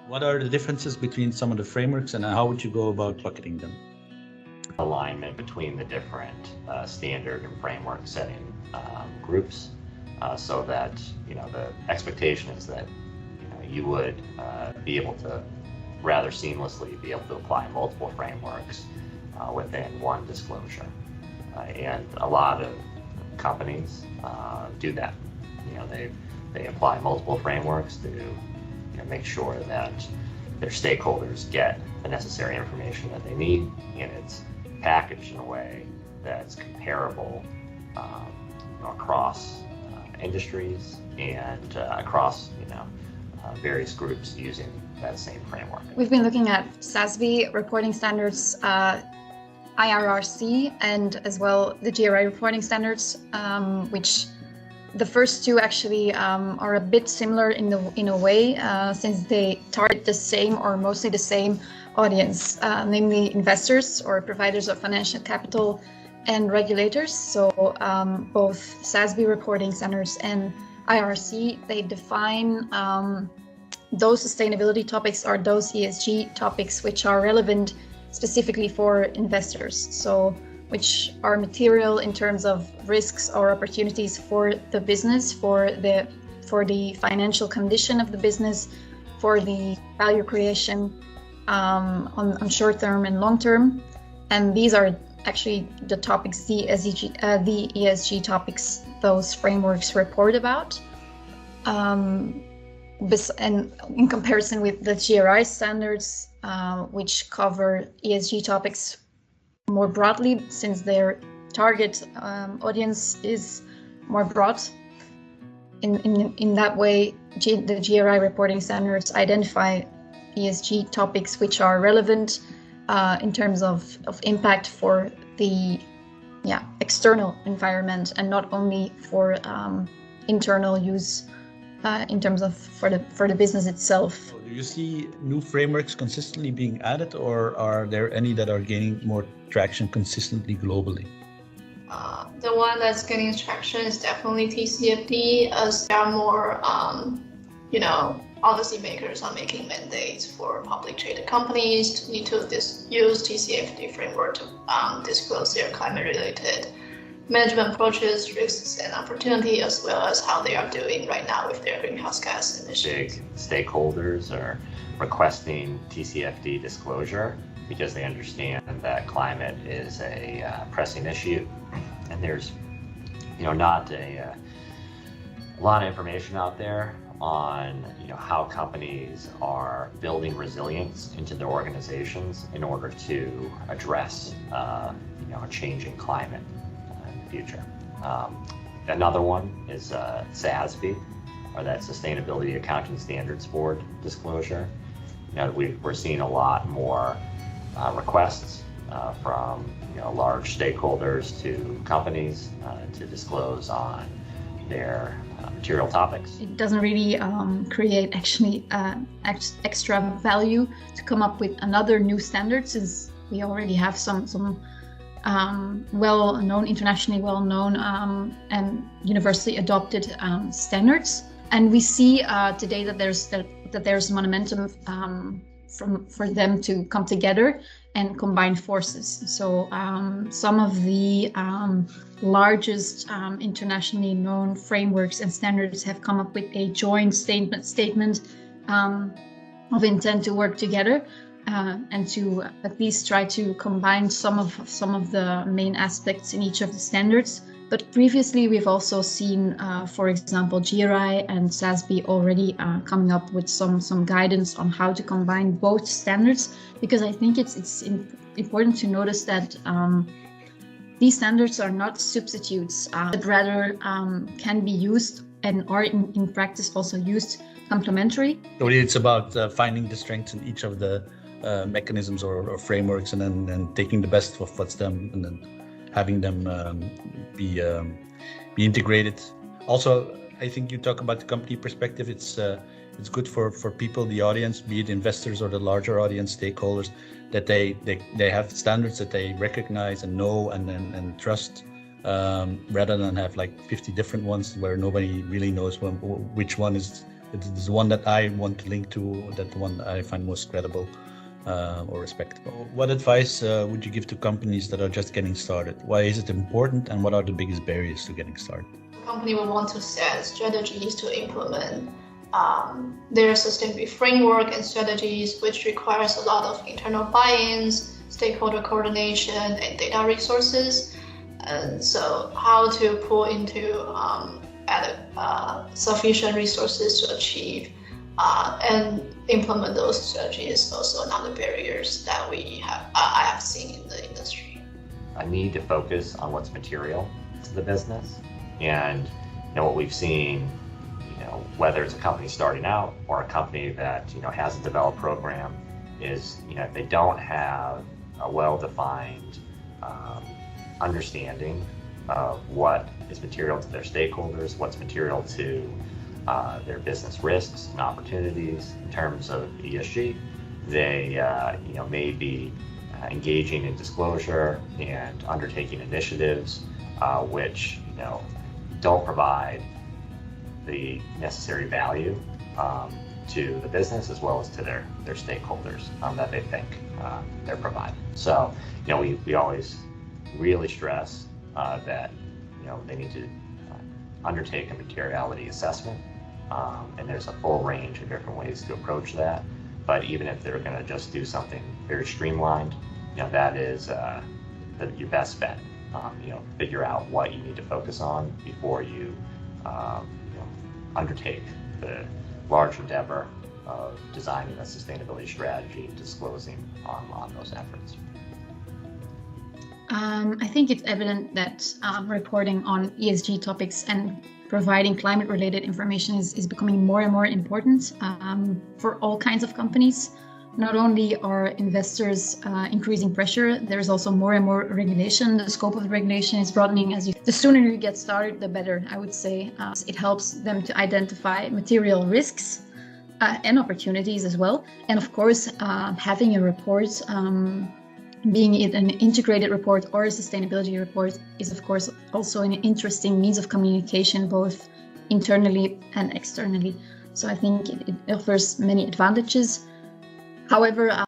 What are the differences between some of the frameworks and how would you go about bucketing them? Alignment between the different standard and framework setting groups, so that the expectation is that you would be able to rather seamlessly be able to apply multiple frameworks within one disclosure, and a lot of companies do that. They apply multiple frameworks to make sure that their stakeholders get the necessary information that they need, and it's packaged in a way that's comparable across industries and across various groups using that same framework. We've been looking at SASB reporting standards, IRRC, and as well the GRI reporting standards, which the first two actually are a bit similar in a way, since they target the same or mostly the same audience, namely investors or providers of financial capital and regulators. So both SASB reporting standards and IRC, they define those sustainability topics or those ESG topics which are relevant specifically for investors. So which are material in terms of risks or opportunities for the business, for the financial condition of the business, for the value creation on short term and long term. And these are actually the topics, the ESG topics those frameworks report about. And in comparison with the GRI standards, which cover ESG topics more broadly, since their target audience is more broad. In that way, the GRI reporting standards identify ESG topics which are relevant in terms of impact for the external environment and not only for internal use in terms of for the business itself. Do you see new frameworks consistently being added, or are there any that are gaining more traction consistently globally? The one that's gaining traction is definitely TCFD, as there are more, policymakers are making mandates for public traded companies to need to use TCFD framework to disclose their climate-related management approaches, risks, and opportunity, as well as how they are doing right now with their greenhouse gas emissions. Big stakeholders are requesting TCFD disclosure because they understand that climate is a pressing issue, and there's not a lot of information out there on how companies are building resilience into their organizations in order to address a changing climate in the future. Another one is SASB, or that Sustainability Accounting Standards Board disclosure. We're seeing a lot more requests from large stakeholders to companies to disclose on their material topics. It doesn't really create actually extra value to come up with another new standard, since we already have some well-known, internationally well-known and universally adopted standards. And we see today that there's momentum for them to come together and combine forces. So some of the largest internationally known frameworks and standards have come up with a joint statement of intent to work together and to at least try to combine some of the main aspects in each of the standards. But previously, we've also seen, for example, GRI and SASB already coming up with some guidance on how to combine both standards, because I think it's important to notice that these standards are not substitutes, but rather can be used and are in practice also used complementary. So it's about finding the strengths in each of the mechanisms or frameworks, and then taking the best of what's them and then having them be integrated. Also, I think you talk about the company perspective. It's good for people, the audience, be it investors or the larger audience stakeholders, that they have standards that they recognize and know and trust, rather than have like 50 different ones where nobody really knows which one is it's the one that I want to link to, that the one I find most credible or respectable. What advice would you give to companies that are just getting started? Why is it important, and what are the biggest barriers to getting started? The company will want to set strategies to implement their sustainability framework and strategies, which requires a lot of internal buy-ins, stakeholder coordination, and data resources. And so how to pull into sufficient resources to achieve and implement those strategies is also another barriers that I have seen in the industry. I need to focus on what's material to the business, and what we've seen, whether it's a company starting out or a company that has a developed program, is if they don't have a well-defined understanding of what is material to their stakeholders, what's material to their business risks and opportunities in terms of ESG, they may be engaging in disclosure and undertaking initiatives which don't provide the necessary value to the business as well as to their stakeholders that they think they're providing. So we always really stress that they need to undertake a materiality assessment, and there's a full range of different ways to approach that. But even if they're going to just do something very streamlined, that is your best bet. Figure out what you need to focus on before you undertake the large endeavor of designing a sustainability strategy and disclosing on those efforts. I think it's evident that reporting on ESG topics and providing climate-related information is becoming more and more important for all kinds of companies. Not only are investors increasing pressure, there's also more and more regulation. The scope of the regulation is broadening. The sooner you get started, the better, I would say. It helps them to identify material risks and opportunities as well. And of course, having a report, being it an integrated report or a sustainability report, is of course also an interesting means of communication, both internally and externally. So I think it offers many advantages. However,